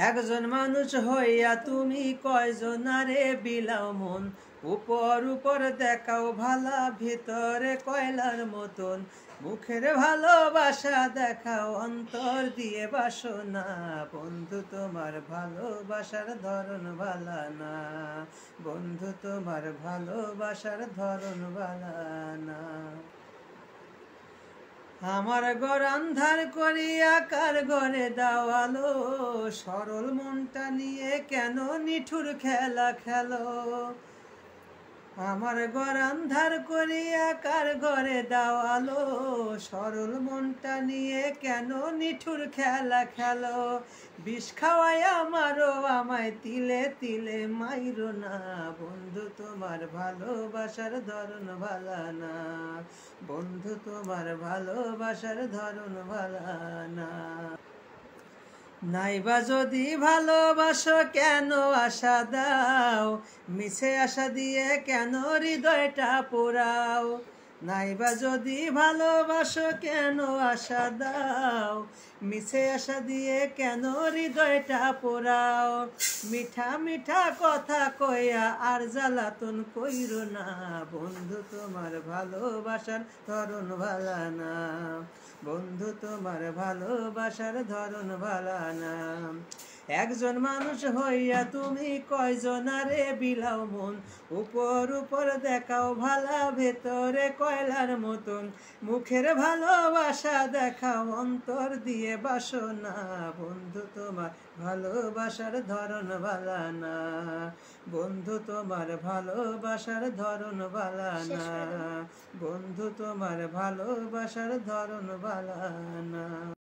একজন মানুষ হইয়া তুমি কয়জনারে বিলাও মন, উপর উপর দেখাও ভালা, ভিতরে কয়লার মতন। মুখের ভালোবাসা দেখাও, অন্তর দিয়ে বাসনা। বন্ধু তোমার ভালোবাসার ধরন ভালা না, বন্ধু তোমার ভালোবাসার ধরন ভালা না। আমার ঘর আন্ধার করিয়া কার ঘরে দাও আলো, সরল মনটা নিয়ে কেন নিঠুর খেলা খেলো। আমার ঘর আন্ধার করিয়া কার ঘরে দাও আলো, সরল মনটা নিয়ে কেন নিঠুর খেলা খেলো। বিষ খাওয়াই আমারও আমায় তিলে তিলে মাইরো না, বন্ধু তোমার ভালোবাসার ধরন ভালা না, বন্ধু তোমার ভালোবাসার ধরন ভালা না। নাইবা যদি ভালোবাসো কেন আশা দাও, মিছে আশা দিয়ে কেন হৃদয়টা পোড়াও। নাইবা যদি ভালোবাসো কেন আশা দাও, মিছে আশা দিয়ে কেন হৃদয়টা পোড়াও। মিঠা মিঠা কথা কইয়া আর জ্বালাতন কইরো না, বন্ধু তোমার ভালোবাসার ধরন ভালা না, বন্ধু তোমার ভালোবাসার ধরন ভালা না। একজন মানুষ হইয়া তুমি কয়জনারে বিলাও মন, উপর উপর দেখাও ভালা, ভেতরে কয়লার মতন। মুখের ভালোবাসা দেখাও, অন্তর দিয়ে বাসনা। বন্ধু তোমার ভালোবাসার ধরন ভালা না, বন্ধু তোমার ভালোবাসার ধরন ভালা না, বন্ধু তোমার ভালোবাসার ধরন ভালা না।